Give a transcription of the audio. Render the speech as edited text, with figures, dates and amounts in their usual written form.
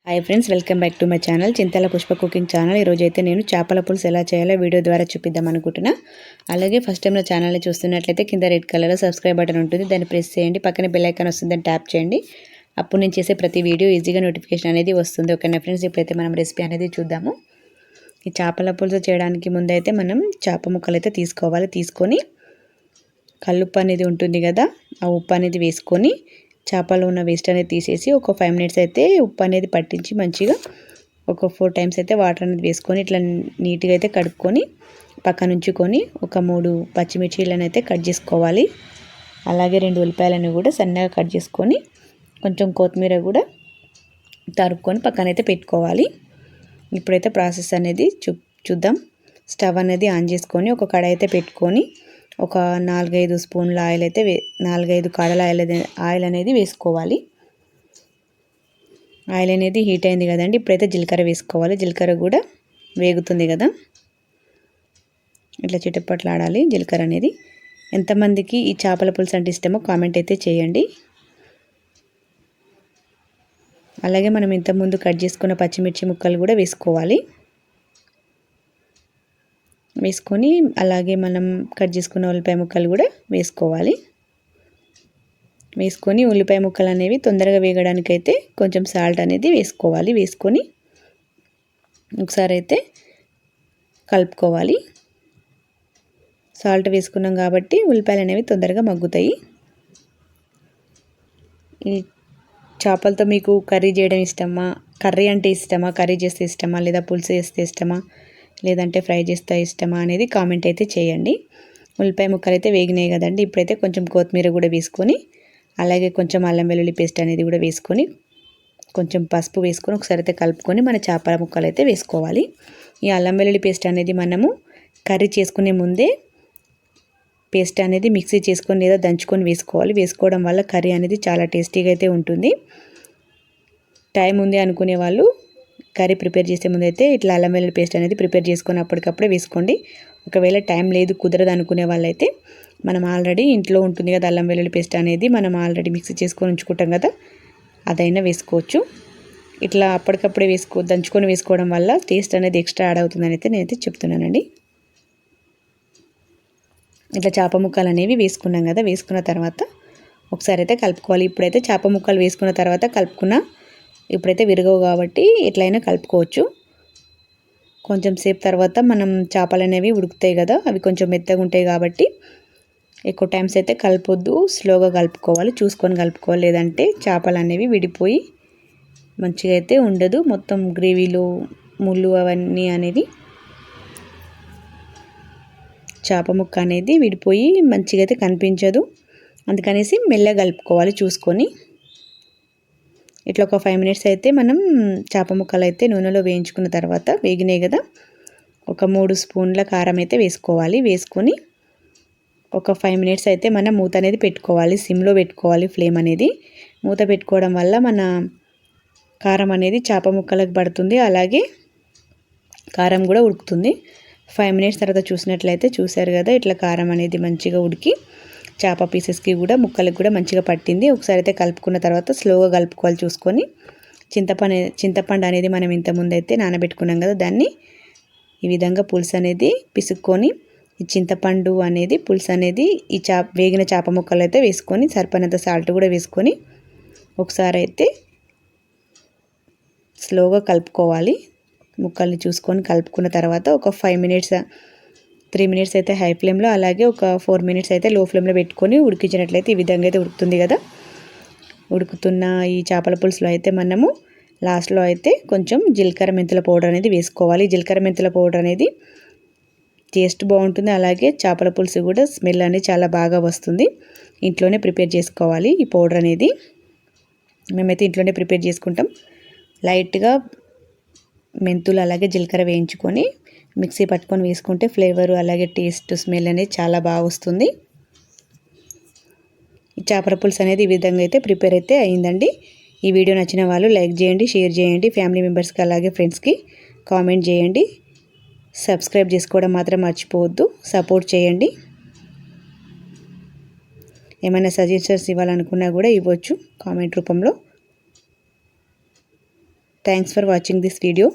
Hi friends, welcome back to my channel Chintala Pushpa cooking channel. ఈరోజు అయితే నేను చేపల పులుసు ఎలా చేయాలో వీడియో ద్వారా చూపిద్దాం అనుకుంటున్నా. అలాగే ఫస్ట్ టైం నా ఛానల్ని చూస్తున్నట్లయితే కింద రెడ్ కలర్లో సబ్స్క్రైబ్ బటన్ ఉంటుంది, దాన్ని ప్రెస్ చేయండి. పక్కన బెల్ ఐకాన్ వస్తుంది, దాన్ని ట్యాప్ చేయండి. అప్పుడు నేను చేసే ప్రతి వీడియో ఈజీగా నోటిఫికేషన్ అనేది వస్తుంది. ఓకేనా ఫ్రెండ్స్, ఇప్పుడైతే మనం రెసిపీ అనేది చూద్దాము. ఈ చేపల పులుసు చేయడానికి ముందైతే మనం చేప ముక్కలు అయితే తీసుకోవాలి. తీసుకొని కల్లుప్పు అనేది ఉంటుంది కదా, ఆ ఉప్పు అనేది వేసుకొని చేపలో ఉన్న వేస్ట్ అనేది తీసేసి ఒక 5 మినిట్స్ అయితే ఉప్పు అనేది పట్టించి మంచిగా ఒక 4 టైమ్స్ అయితే వాటర్ అనేది వేసుకొని ఇట్లా నీట్గా అయితే కడుక్కొని పక్కన ఉంచుకొని ఒక 3 పచ్చిమిర్చీలను అయితే కట్ చేసుకోవాలి. అలాగే 2 ఉల్లిపాయలను కూడా సన్నగా కట్ చేసుకొని కొంచెం కొత్తిమీర కూడా తరుక్కొని పక్కనైతే పెట్టుకోవాలి. ఇప్పుడైతే ప్రాసెస్ అనేది చూద్దాం. స్టవ్ అనేది ఆన్ చేసుకొని ఒక కడాయి అయితే పెట్టుకొని ఒక 4-5 స్పూన్ల ఆయిల్ అయితే 4-5 కాడల ఆయిల్ అనేది వేసుకోవాలి. ఆయిల్ అనేది హీట్ అయింది కదండి, ఇప్పుడైతే జీలకర్ర వేసుకోవాలి. జీలకర్ర కూడా వేగుతుంది కదా, ఇట్లా చిటపట్లాడాలి జీలకర్ర అనేది. ఎంతమందికి ఈ చేపల పులుసు అంటే ఇష్టమో కామెంట్ అయితే చేయండి. అలాగే మనం ఇంతకుముందు కట్ చేసుకున్న పచ్చిమిర్చి ముక్కలు కూడా వేసుకోవాలి. వేసుకొని అలాగే మనం కట్ చేసుకున్న ఉల్లిపాయ ముక్కలు కూడా వేసుకోవాలి. వేసుకొని ఉల్లిపాయ ముక్కలు అనేవి తొందరగా వేగడానికైతే కొంచెం సాల్ట్ అనేది వేసుకోవాలి. వేసుకొని ఒకసారి అయితే కలుపుకోవాలి. సాల్ట్ వేసుకున్నాం కాబట్టి ఉల్లిపాయలు అనేవి తొందరగా మగ్గుతాయి. ఈ చేపలతో మీకు కర్రీ చేయడం ఇష్టమా, కర్రీ అంటే ఇష్టమా, కర్రీ చేస్తే ఇష్టమా, లేదా పులుసు చేస్తే ఇష్టమా, లేదంటే ఫ్రై చేస్తే ఇష్టమా అనేది కామెంట్ అయితే చేయండి. ఉల్లిపాయ ముక్కలు అయితే వేగినాయి కదండి, ఇప్పుడైతే కొంచెం కొత్తిమీర కూడా వేసుకొని అలాగే కొంచెం అల్లం వెల్లుల్లి పేస్ట్ అనేది కూడా వేసుకొని కొంచెం పసుపు వేసుకొని ఒకసారి అయితే కలుపుకొని మన చేపల ముక్కలు అయితే వేసుకోవాలి. ఈ అల్లం వెల్లుల్లి పేస్ట్ అనేది మనము కర్రీ చేసుకునే ముందే పేస్ట్ అనేది మిక్సీ చేసుకొని లేదా దంచుకొని వేసుకోవాలి. వేసుకోవడం వల్ల కర్రీ అనేది చాలా టేస్టీగా అయితే ఉంటుంది. టైం ఉంది అనుకునే వాళ్ళు కర్రీ ప్రిపేర్ చేసే ముందు అయితే ఇట్లా అల్లం వెల్లుల్లి పేస్ట్ అనేది ప్రిపేర్ చేసుకొని అప్పటికప్పుడే వేసుకోండి. ఒకవేళ టైం లేదు కుదరదు అనుకునే వాళ్ళైతే మనం ఆల్రెడీ ఇంట్లో ఉంటుంది కదా అల్లం వెల్లుల్లి పేస్ట్ అనేది, మనం ఆల్రెడీ మిక్సీ చేసుకొని ఉంచుకుంటాం కదా, అదైనా వేసుకోవచ్చు. ఇట్లా అప్పటికప్పుడే దంచుకొని వేసుకోవడం వల్ల టేస్ట్ అనేది ఎక్స్ట్రా యాడ్ అవుతుందని అయితే నేనైతే చెప్తున్నానండి. ఇట్లా చేప ముక్కలు అనేవి వేసుకున్నాం కదా, వేసుకున్న తర్వాత ఒకసారి అయితే కలుపుకోవాలి. ఇప్పుడైతే చేప ముక్కలు వేసుకున్న తర్వాత ఇప్పుడైతే విరగవు కాబట్టి ఎట్లయినా కలుపుకోవచ్చు. కొంచెం సేపు తర్వాత మనం చేపలు అనేవి ఉడుకుతాయి కదా, అవి కొంచెం మెత్తగా ఉంటాయి కాబట్టి ఎక్కువ టైమ్స్ అయితే కలపొద్దు, స్లోగా కలుపుకోవాలి. చూసుకొని కలుపుకోవాలి, లేదంటే చేపలు అనేవి విడిపోయి మంచిగా అయితే ఉండదు. మొత్తం గ్రేవీలో ముళ్ళు అవన్నీ అనేది చేప ముక్క అనేది విడిపోయి మంచిగా అయితే కనిపించదు. అందుకనేసి మెల్లగా కలుపుకోవాలి చూసుకొని. ఇట్లా ఒక 5 మినిట్స్ అయితే మనం చేప ముక్కలు అయితే నూనెలో వేయించుకున్న తర్వాత వేగినాయి కదా, ఒక 3 స్పూన్ల కారం అయితే వేసుకోవాలి. వేసుకొని ఒక 5 మినిట్స్ అయితే మనం మూత అనేది పెట్టుకోవాలి. సిమ్లో పెట్టుకోవాలి ఫ్లేమ్ అనేది. మూత పెట్టుకోవడం వల్ల మన కారం అనేది చేప ముక్కలకు పడుతుంది, అలాగే కారం కూడా ఉడుకుతుంది. 5 మినిట్స్ తర్వాత చూసినట్లయితే చూసారు కదా, ఇట్లా కారం అనేది మంచిగా ఉడికి చేప పీసెస్కి కూడా ముక్కలకు కూడా మంచిగా పట్టింది. ఒకసారి అయితే కలుపుకున్న తర్వాత స్లోగా కలుపుకోవాలి చూసుకొని. చింతపండు అనేది మనం ఇంతకుముందు అయితే నానబెట్టుకున్నాం కదా, దాన్ని ఈ విధంగా పులుసు అనేది పిసుక్కొని ఈ చింతపండు అనేది పులుసు అనేది ఈ వేగిన చేప ముక్కలు అయితే వేసుకొని సరిపడినంత సాల్ట్ కూడా వేసుకొని ఒకసారి అయితే స్లోగా కలుపుకోవాలి. ముక్కల్ని చూసుకొని కలుపుకున్న తర్వాత ఒక 3 మినిట్స్ అయితే హై ఫ్లేమ్లో, అలాగే ఒక 4 మినిట్స్ అయితే లో ఫ్లేమ్లో పెట్టుకొని ఉడికించినట్లయితే ఈ విధంగా అయితే ఉడుకుతుంది కదా. ఉడుకుతున్న ఈ చేపల పులుసులో అయితే మనము లాస్ట్లో అయితే కొంచెం జీలకర్ర మెంతుల పౌడర్ అనేది వేసుకోవాలి. జీలకర్ర మెంతుల పౌడర్ అనేది టేస్ట్ బాగుంటుంది, అలాగే చేపల పులుసు కూడా స్మెల్ అనేది చాలా బాగా వస్తుంది. ఇంట్లోనే ప్రిపేర్ చేసుకోవాలి ఈ పౌడర్ అనేది. మేమైతే ఇంట్లోనే ప్రిపేర్ చేసుకుంటాం. లైట్గా మెంతులు అలాగే జీలకర్ర వేయించుకొని మిక్సీ పట్టుకొని వేసుకుంటే ఫ్లేవరు అలాగే టేస్ట్ స్మెల్ అనేది చాలా బాగా వస్తుంది. ఈ చేపల పులుసు అనేది ఈ విధంగా అయితే ప్రిపేర్ అయితే అయిందండి. ఈ వీడియో నచ్చిన వాళ్ళు లైక్ చేయండి, షేర్ చేయండి, ఫ్యామిలీ మెంబర్స్కి అలాగే ఫ్రెండ్స్కి కామెంట్ చేయండి. సబ్స్క్రైబ్ చేసుకోవడం మాత్రం మర్చిపోవద్దు, సపోర్ట్ చేయండి. ఏమైనా సజెషన్స్ ఇవ్వాలనుకున్నా కూడా ఇవ్వచ్చు కామెంట్ రూపంలో. Thanks for watching this video.